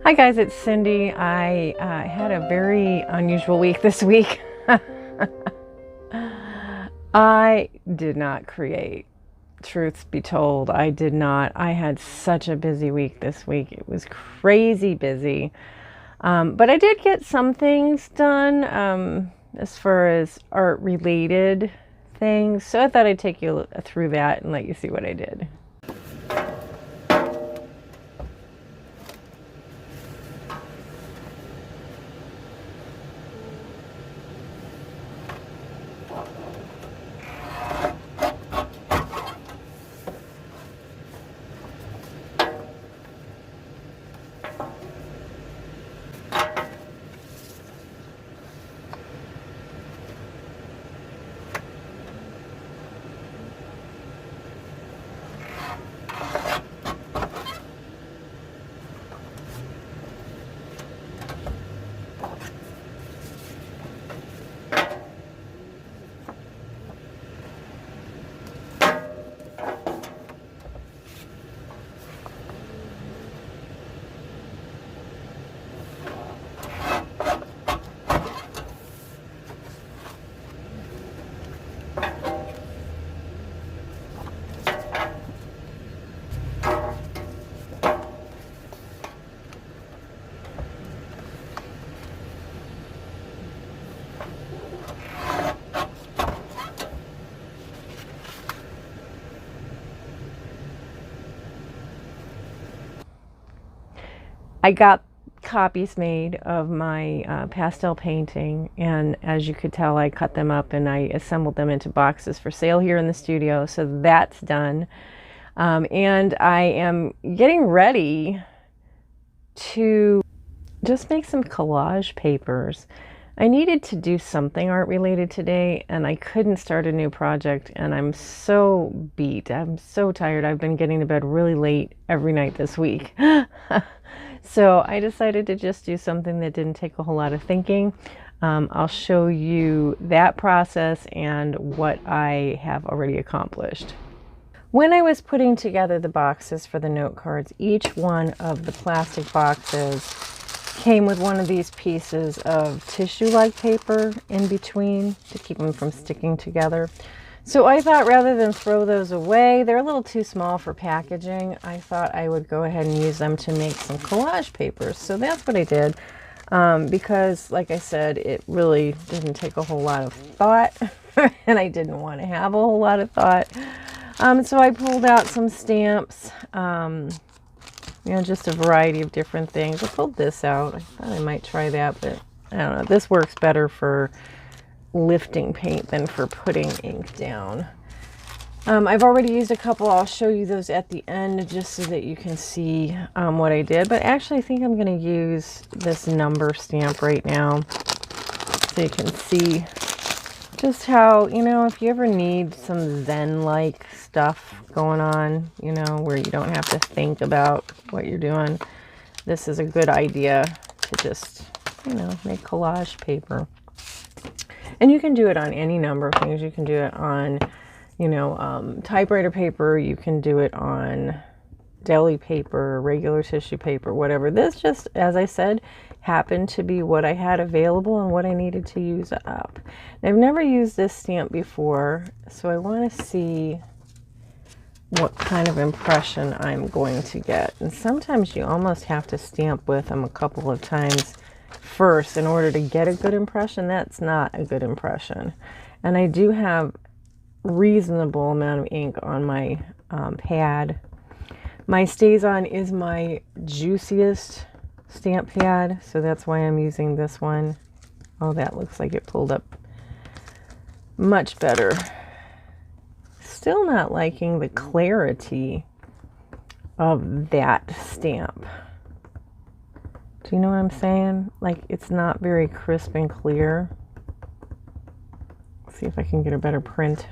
Hi guys, it's Cindy. I had a very unusual week this week. I did not create. Truth be told, I did not. I had such a busy week this week. It was crazy busy. But I did get some things done as far as art related things. So I thought I'd take you through that and let you see what I did. I got copies made of my pastel painting, and as you could tell, I cut them up and I assembled them into boxes for sale here in the studio. So that's done. And I am getting ready to just make some collage papers. I needed to do something art related today, and I couldn't start a new project, and I'm so beat. I'm so tired. I've been getting to bed really late every night this week. So I decided to just do something that didn't take a whole lot of thinking. I'll show you that process and what I have already accomplished. When I was putting together the boxes for the note cards, each one of the plastic boxes came with one of these pieces of tissue-like paper in between to keep them from sticking together. So I thought rather than throw those away, they're a little too small for packaging, I thought I would go ahead and use them to make some collage papers. So that's what I did, because like I said, it really didn't take a whole lot of thought, and I didn't want to have a whole lot of thought. So I pulled out some stamps, just a variety of different things. I pulled this out. I thought I might try that, but I don't know. This works better for lifting paint than for putting ink down. I've already used a couple. I'll show you those at the end just so that you can see what I did. But actually, I think I'm going to use this number stamp right now so you can see just how, if you ever need some Zen-like stuff going on, where you don't have to think about what you're doing, this is a good idea to just, make collage paper. And you can do it on any number of things. You can do it on, typewriter paper. You can do it on deli paper, regular tissue paper, whatever. This just, as I said, happened to be what I had available and what I needed to use up. And I've never used this stamp before, so I want to see what kind of impression I'm going to get. And sometimes you almost have to stamp with them a couple of times first in order to get a good impression. That's not a good impression. And I do have reasonable amount of ink on my pad. My StazOn is my juiciest stamp pad, so that's why I'm using this one. Oh, that looks like it pulled up much better. Still not liking the clarity of that stamp. Do you know what I'm saying? Like, it's not very crisp and clear. Let's see if I can get a better print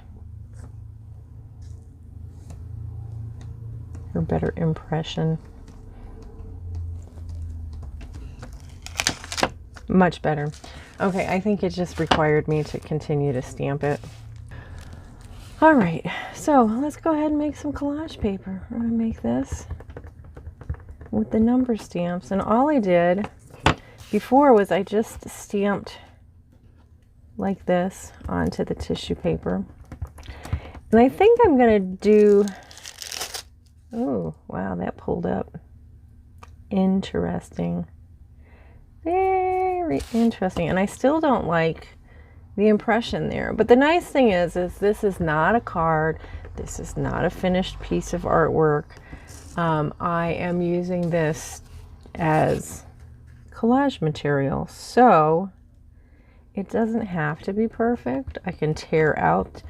or better impression. Much better. Okay, I think it just required me to continue to stamp it. All right, so let's go ahead and make some collage paper. I'm gonna make this. with the number stamps. And all I did before was I just stamped like this onto the tissue paper. And I think I'm going to do, oh, wow, that pulled up. Interesting. Very interesting. And I still don't like the impression there. But the nice thing is this is not a card. This is not a finished piece of artwork. I am using this as collage material. So it doesn't have to be perfect. I can tear out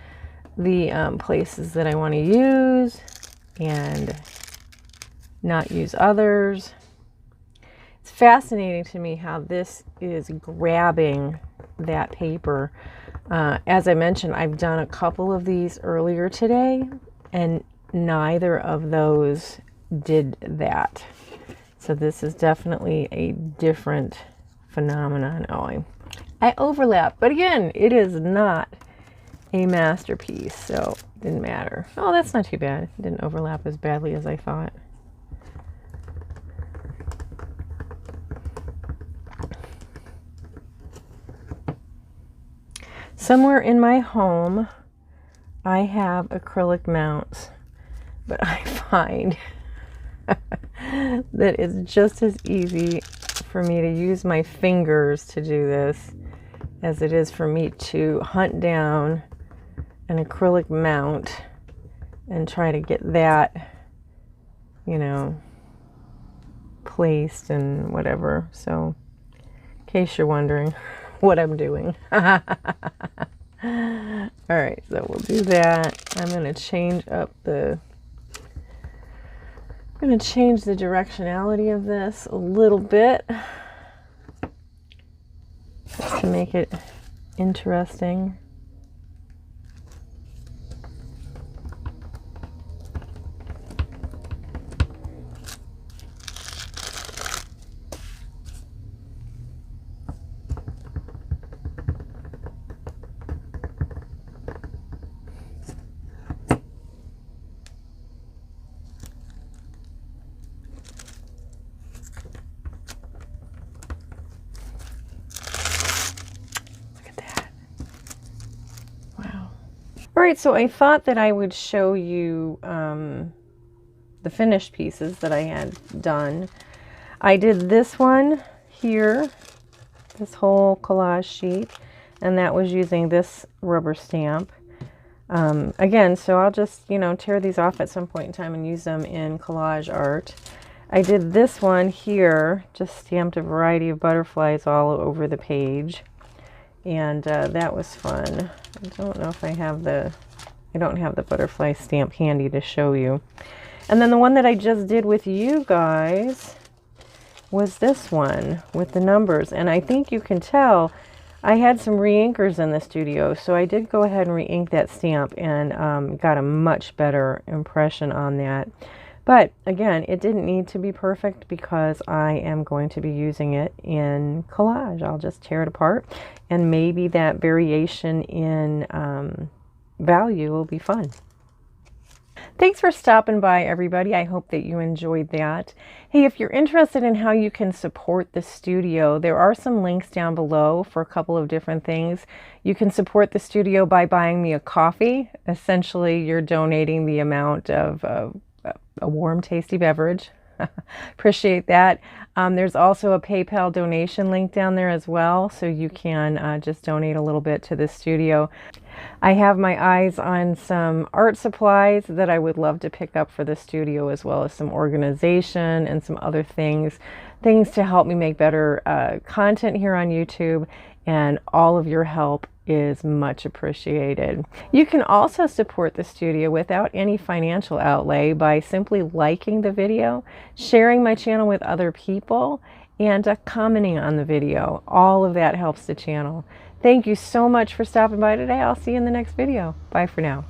the places that I want to use and not use others. It's fascinating to me how this is grabbing that paper. As I mentioned, I've done a couple of these earlier today, and neither of those did that. So this is definitely a different phenomenon. Oh, I overlap, but again, it is not a masterpiece, so it didn't matter. Oh, that's not too bad. It didn't overlap as badly as I thought. Somewhere in my home, I have acrylic mounts, but I find that it's just as easy for me to use my fingers to do this as it is for me to hunt down an acrylic mount and try to get that, you know, placed and whatever. So, in case you're wondering what I'm doing. All right, so we'll do that. I'm going to change the directionality of this a little bit just to make it interesting. All right, so I thought that I would show you the finished pieces that I had done. I did this one here, this whole collage sheet, and that was using this rubber stamp. Again, so I'll just, you know, tear these off at some point in time and use them in collage art. I did this one here, just stamped a variety of butterflies all over the page. And that was fun. I don't know if I don't have the butterfly stamp handy to show you. And then the one that I just did with you guys was this one with the numbers. And I think you can tell I had some re-inkers in the studio, so I did go ahead and re-ink that stamp and got a much better impression on that. But again, it didn't need to be perfect because I am going to be using it in collage. I'll just tear it apart, and maybe that variation in value will be fun. Thanks for stopping by, everybody. I hope that you enjoyed that. Hey, if you're interested in how you can support the studio, there are some links down below for a couple of different things. You can support the studio by buying me a coffee. Essentially, you're donating the amount of a warm, tasty beverage. Appreciate that. There's also a PayPal donation link down there as well, so you can just donate a little bit to the studio. I have my eyes on some art supplies that I would love to pick up for the studio, as well as some organization and some other things to help me make better content here on YouTube, and all of your help is much appreciated. You can also support the studio without any financial outlay by simply liking the video, sharing my channel with other people, and commenting on the video. All of that helps the channel. Thank you so much for stopping by today. I'll see you in the next video. Bye for now.